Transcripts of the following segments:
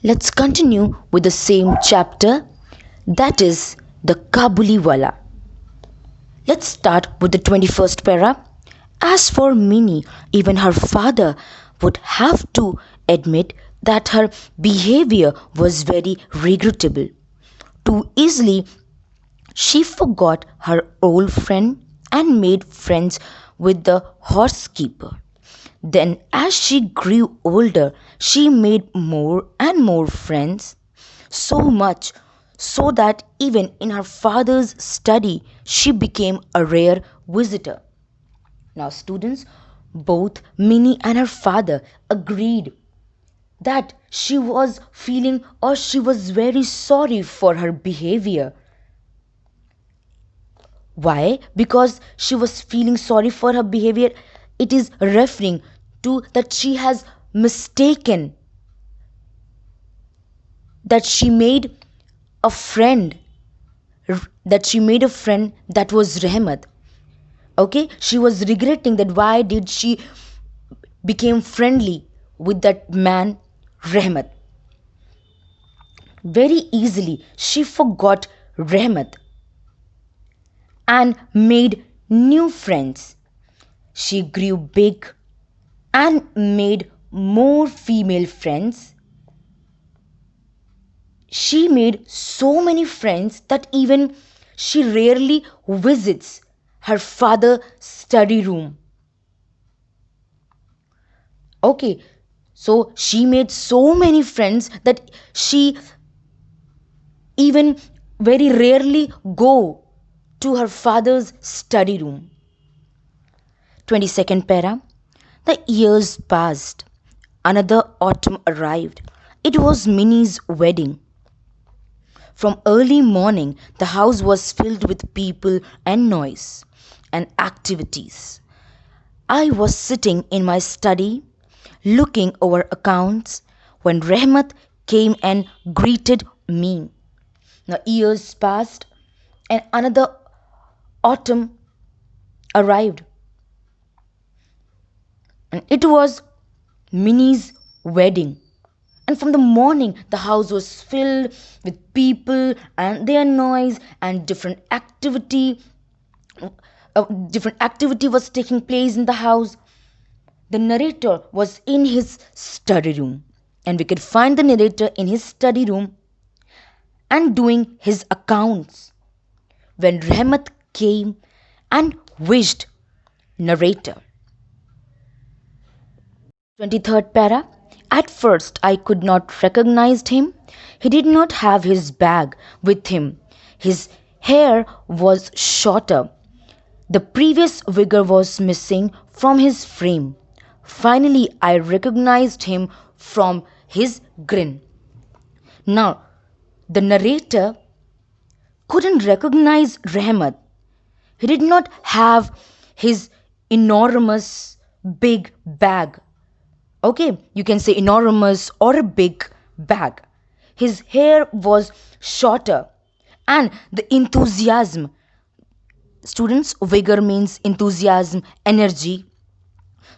Let's continue with the same chapter, that is the Kabuliwala. Let's start with the 21st para. As for Minnie, even her father would have to admit that her behavior was very regrettable. Too easily, she forgot her old friend and made friends with the horsekeeper. Then, as she grew older, she made more and more friends, so much so that even in her father's study, she became a rare visitor. Now, students, both Minnie and her father agreed that she was feeling or she was very sorry for her behavior. Why? Because she was feeling sorry for her behavior. It is referring to that she has mistaken that she made a friend that was Rahmat. Okay, she was regretting that why did she became friendly with that man Rahmat. Very easily she forgot Rahmat and made new friends. She grew big and made more female friends. She made so many friends that even she rarely visits her father's study room. Okay, so she made so many friends that she even very rarely go to her father's study room. 22nd para. The years passed. Another autumn arrived. It was Minnie's wedding. From early morning, the house was filled with people and noise and activities. I was sitting in my study, looking over accounts, when Rahmat came and greeted me. Now, years passed, and another autumn arrived. And it was Minnie's wedding. And from the morning, the house was filled with people and their noise and different activity. Different activity was taking place in the house. The narrator was in his study room, and we could find the narrator in his study room and doing his accounts when Rahmat came and wished narrator. 23rd para. At first I could not recognize him. He did not have his bag with him. His hair was shorter. The previous vigor was missing from his frame. Finally I recognized him from his grin. Now, the narrator couldn't recognize Rahmat. He did not have his enormous big bag. Okay, you can say enormous or a big bag. His hair was shorter and the enthusiasm. Students, vigor means enthusiasm, energy.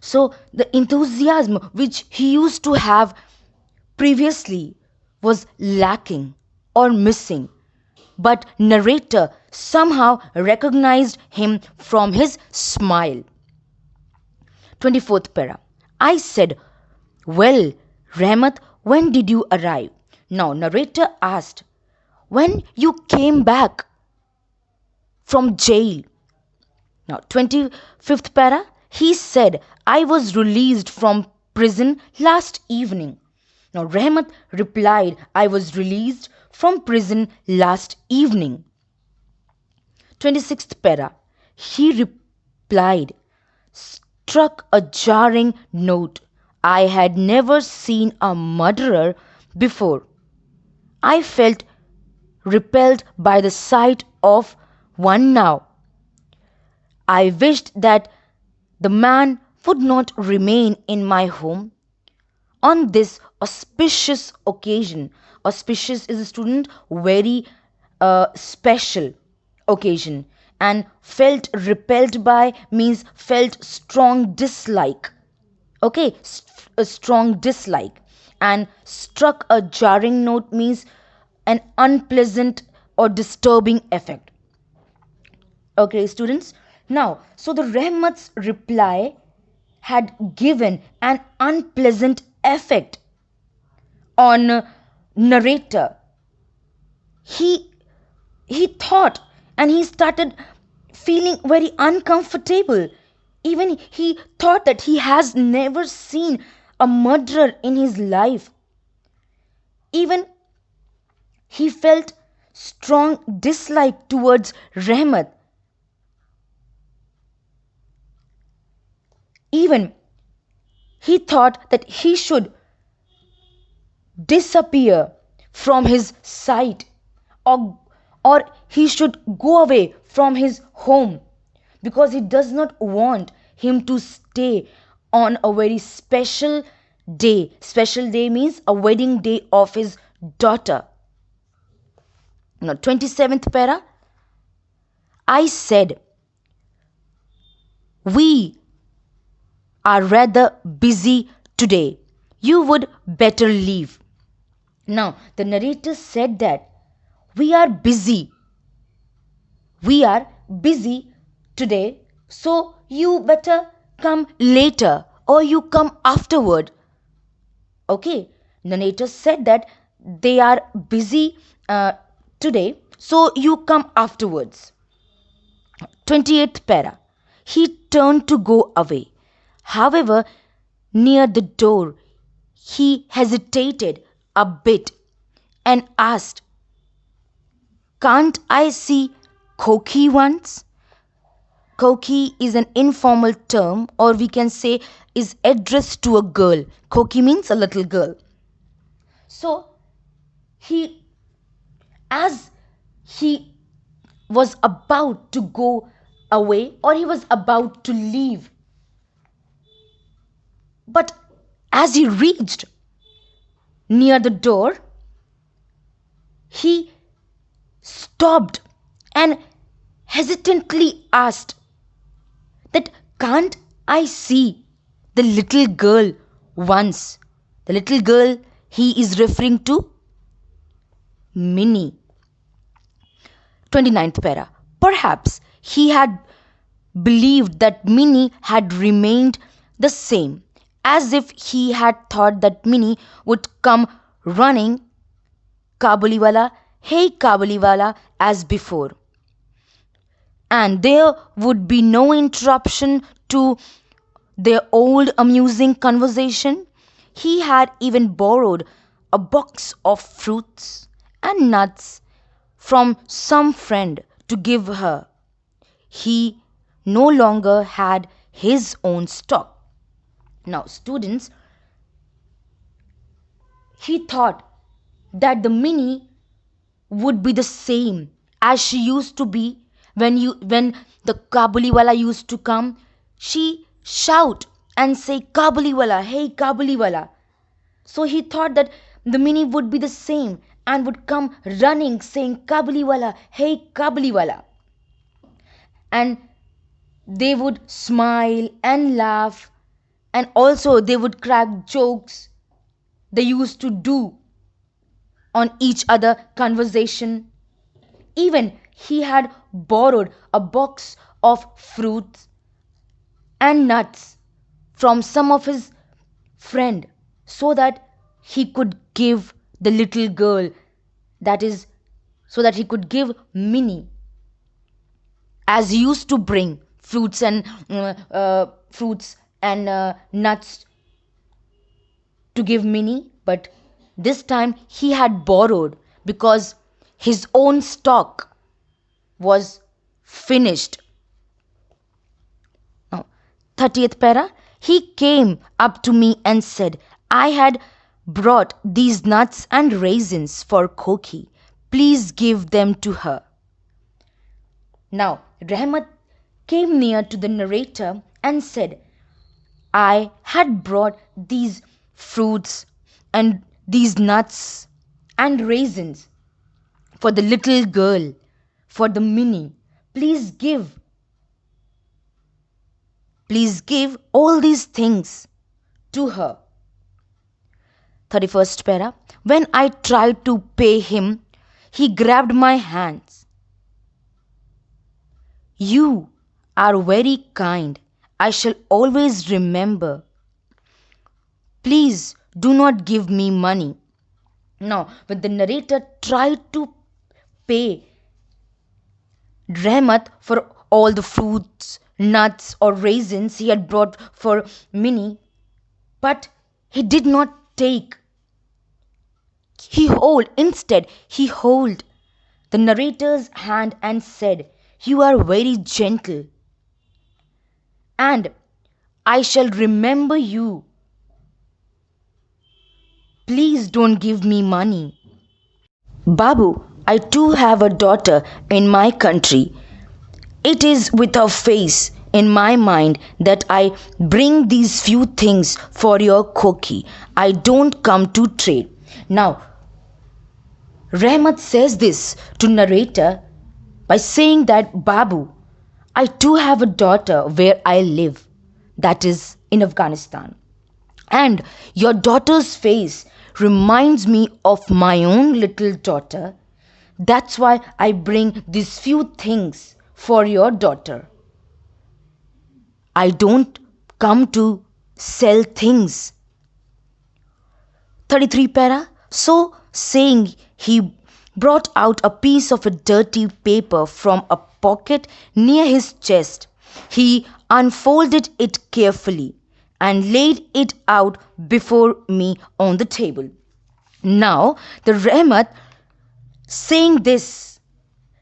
So the enthusiasm which he used to have previously was lacking or missing. But narrator somehow recognized him from his smile. 24th para. I said, "Well, Rahmat, when did you arrive?" Now narrator asked, "When you came back from jail." Now 25th para. He said, "I was released from prison last evening." Now Rahmat replied, "I was released from prison last evening." 26th para. He replied, struck a jarring note. I had never seen a murderer before. I felt repelled by the sight of one now. I wished that the man would not remain in my home on this auspicious occasion. Auspicious is a student very special occasion, and felt repelled by means felt strong dislike. Okay, a strong dislike, and struck a jarring note means an unpleasant or disturbing effect. Okay, students. Now, so the Rahmat's reply had given an unpleasant effect on narrator. He he thought and he started feeling very uncomfortable. Even he thought that he has never seen a murderer in his life. Even he felt strong dislike towards Rahmat. Even he thought that he should disappear from his sight, or, or he should go away from his home, because he does not want him to stay on a very special day. Special day means a wedding day of his daughter. Now, 27th para. I said, we are rather busy today. You would better leave. Now, the narrator said that we are busy. We are busy today, so you better come later or you come afterward. Okay, narrator said that they are busy today, so you come afterwards. 28th para. He turned to go away. However, near the door, he hesitated a bit and asked, can't I see Koki once? Koki is an informal term, or we can say is addressed to a girl. Koki means a little girl. So, he, as he was about to go away, or he was about to leave, but as he reached near the door, he stopped and hesitantly asked that can't I see the little girl once? The little girl he is referring to, Minnie. 29th para. Perhaps he had believed that Minnie had remained the same, as if he had thought that Minnie would come running Kabuliwala, hey Kabuliwala, as before. And there would be no interruption to their old amusing conversation. He had even borrowed a box of fruits and nuts from some friend to give her. He no longer had his own stock. Now, students, he thought that the Minnie would be the same as she used to be when the Kabuliwala used to come. She shout and say Kabuliwala, hey Kabuliwala. So he thought that the Minnie would be the same and would come running saying Kabuliwala, hey Kabuliwala. And they would smile and laugh, and also they would crack jokes they used to do on each other conversation. Even he had borrowed a box of fruits and nuts from some of his friend, so that he could give the little girl, that is, so that he could give Minnie, as he used to bring fruits and nuts to give Minnie. But this time he had borrowed, because his own stock was finished. Now, 30th para. He came up to me and said, I had brought these nuts and raisins for Koki. Please give them to her. Now, Rahmat came near to the narrator and said, I had brought these fruits and these nuts and raisins for the little girl, for the Minnie. Please give all these things to her. 31st para. When I tried to pay him, he grabbed my hands. You are very kind. I shall always remember. Please do not give me money. Now, when the narrator tried to pay Rahmat for all the fruits, nuts, or raisins he had brought for Minnie, but he did not take. Instead, he held the narrator's hand and said, "You are very gentle, and I shall remember you. Please don't give me money." Babu, I too have a daughter in my country. It is with her face in my mind that I bring these few things for your koki. I don't come to trade. Now, Rahmat says this to narrator by saying that, Babu, I too have a daughter where I live, that is in Afghanistan. And your daughter's face reminds me of my own little daughter. That's why I bring these few things for your daughter. I don't come to sell things. 33 para. So saying, he brought out a piece of a dirty paper from a pocket near his chest. He unfolded it carefully and laid it out before me on the table. Now, the Rahmat saying this,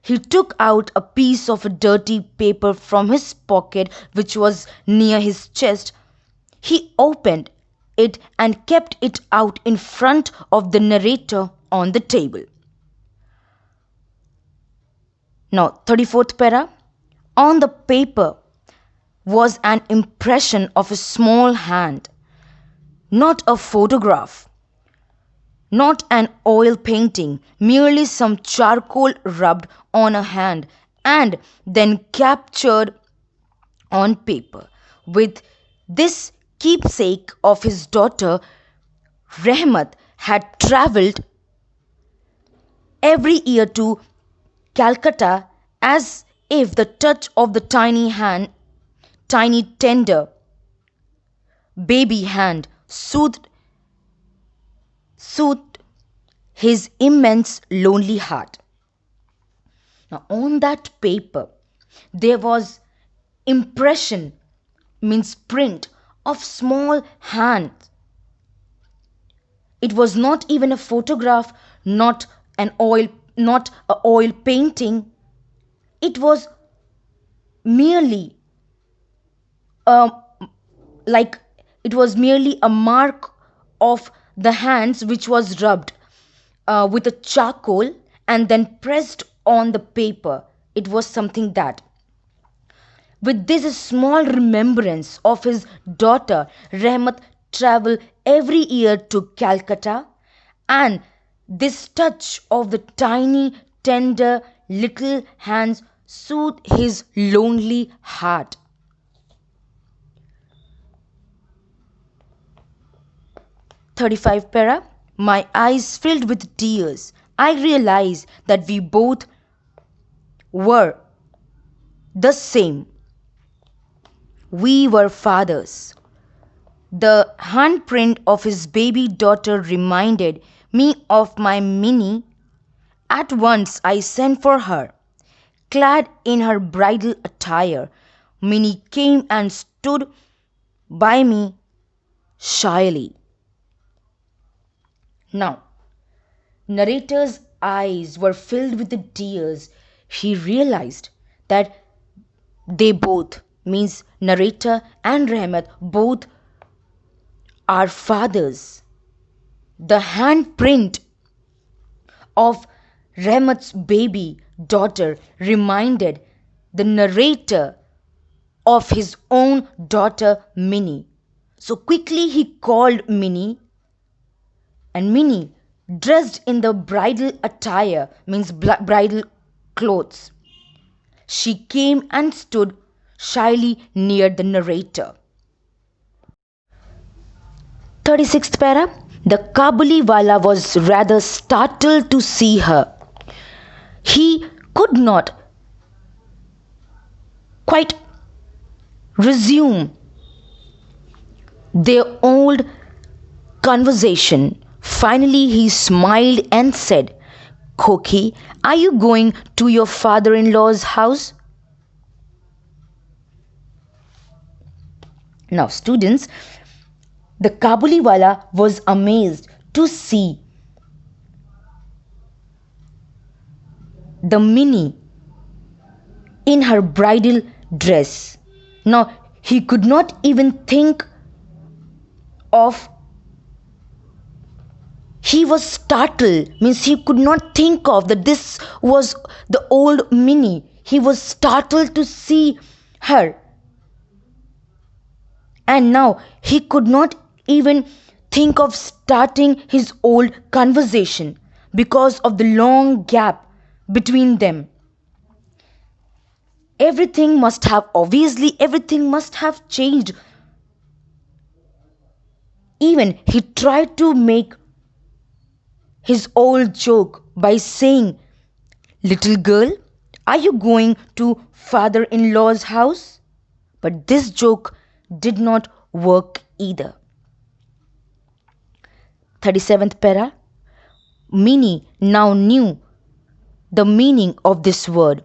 he took out a piece of a dirty paper from his pocket which was near his chest. He opened it and kept it out in front of the narrator on the table. Now, 34th para. On the paper was an impression of a small hand, not a photograph, not an oil painting, merely some charcoal rubbed on a hand and then captured on paper. With this keepsake of his daughter, Rahmat had travelled every year to Calcutta, as if the touch of the tiny tender baby hand soothed his immense lonely heart. Now on that paper there was impression, means print, of small hands. It was not even a photograph, not a oil painting. It was merely like it was merely a mark of the hands which was rubbed with a charcoal and then pressed on the paper. It was something that, with this small remembrance of his daughter, Rahmat travelled every year to Calcutta, and this touch of the tiny, tender little hands soothed his lonely heart. "35 para. My eyes filled with tears. I realized that we both were the same. We were fathers. The handprint of his baby daughter reminded me of my Minnie. At once I sent for her. Clad in her bridal attire, Minnie came and stood by me shyly." Now, narrator's eyes were filled with the tears. He realized that they both, means narrator and Rahmat, both are fathers. The handprint of Rahmat's baby daughter reminded the narrator of his own daughter Minnie. So quickly he called Minnie, and Minnie, dressed in the bridal attire, means bridal clothes, she came and stood shyly near the narrator. 36th para. The Kabuliwala was rather startled to see her. He could not quite resume their old conversation. Finally, he smiled and said, "Koki, are you going to your father in law's house?" Now, students, the Kabuliwala was amazed to see the Minnie in her bridal dress. Now, he could not even think of, he was startled, means he could not think of that this was the old Minnie. He was startled to see her. And now he could not even think of starting his old conversation because of the long gap between them. Everything must have changed. Even he tried to make his old joke by saying, "Little girl, are you going to father in law's house?" But this joke did not work either. 37th para. Minnie now knew the meaning of this word.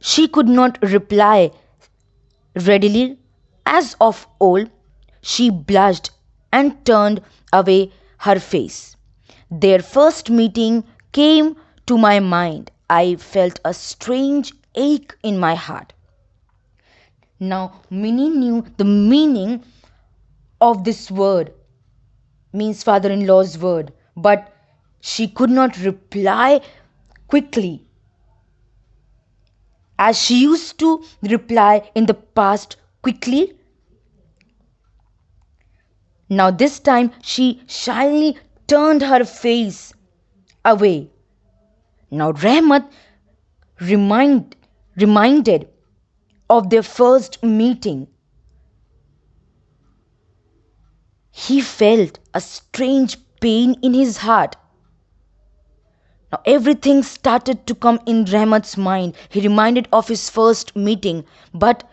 She could not reply readily as of old. She blushed and turned away her face. Their first meeting came to my mind. I felt a strange ache in my heart. Now, Minnie knew the meaning of this word, means father in law's word, but she could not reply quickly as she used to reply in the past quickly. Now, this time she shyly turned her face away. Now, Rahmat reminded of their first meeting. He felt a strange pain in his heart. Now everything started to come in Rahmat's mind. He reminded of his first meeting, but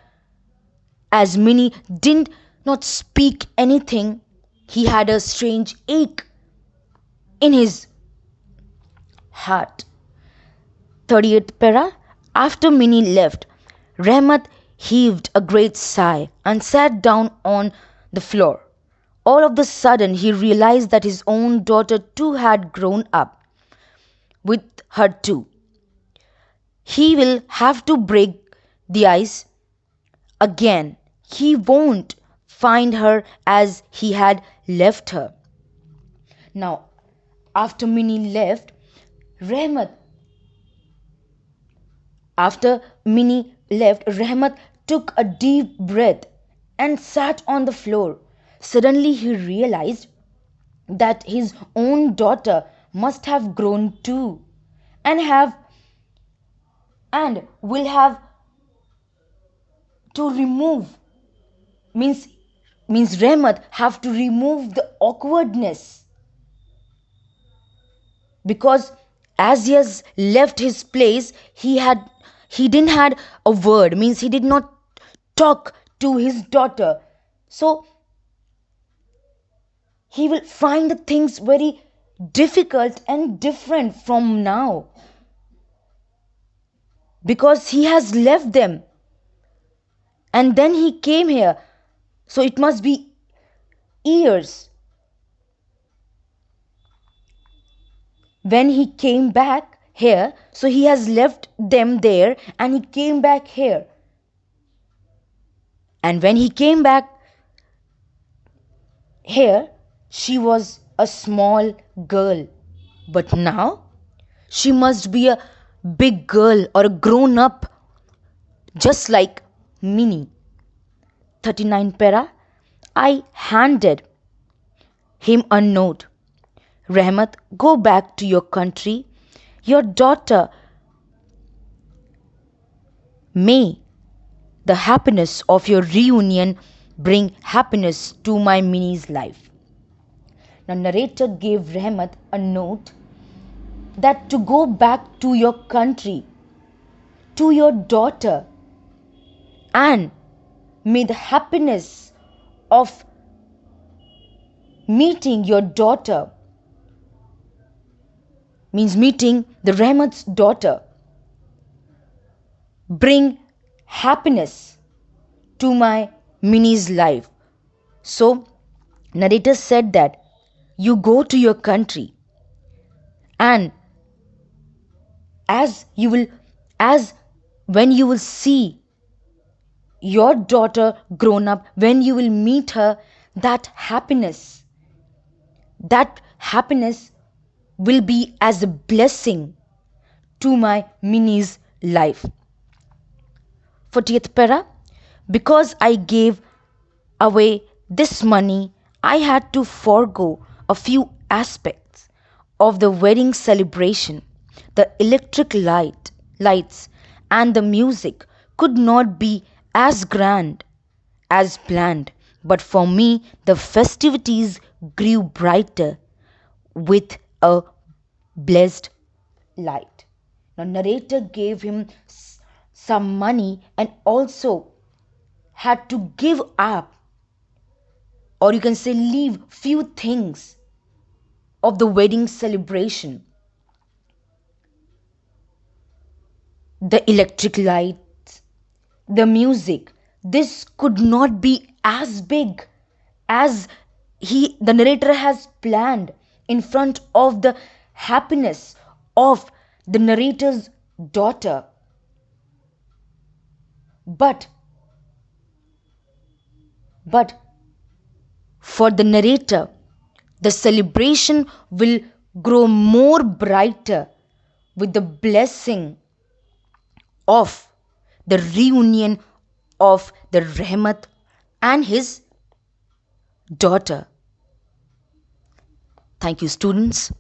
as Minnie did not speak anything, he had a strange ache in his heart. 38th para. After Minnie left, Rahmat heaved a great sigh and sat down on the floor. All of a sudden, he realized that his own daughter too had grown up with her too. He will have to break the ice again. He won't find her as he had left her. Now, after Minnie left, Rahmat After Minnie left, Rahmat took a deep breath and sat on the floor. Suddenly he realized that his own daughter must have grown too and will have to remove means Rahmat have to remove the awkwardness, because as he has left his place, he didn't had a word, means he did not talk to his daughter. So he will find the things very difficult and different from now, because he has left them and then he came here, so it must be years. When he came back here, so he has left them there and he came back here. And when he came back here, she was a small girl. But now, she must be a big girl or a grown up, just like Minnie. 39 para. I handed him a note. "Rahmat, go back to your country. Your daughter, may the happiness of your reunion bring happiness to my Minnie's life." Now, narrator gave Rahmat a note that to go back to your country, to your daughter, and may the happiness of meeting your daughter, means meeting the Rahmat's daughter, bring happiness to my Minnie's life. So, narrator said that you go to your country, and as you will, as when you will see your daughter grown up, when you will meet her, that happiness will be as a blessing to my Minnie's life. 40th para, because I gave away this money, I had to forego a few aspects of the wedding celebration. The electric lights and the music could not be as grand as planned, but for me the festivities grew brighter with a blessed light. Now, narrator gave him some money and also had to give up, or you can say leave, few things of the wedding celebration. The electric lights, the music, this could not be as big as the narrator has planned in front of the happiness of the narrator's daughter. But for the narrator, the celebration will grow more brighter with the blessing of the reunion of the Rahmat and his daughter. Thank you, students.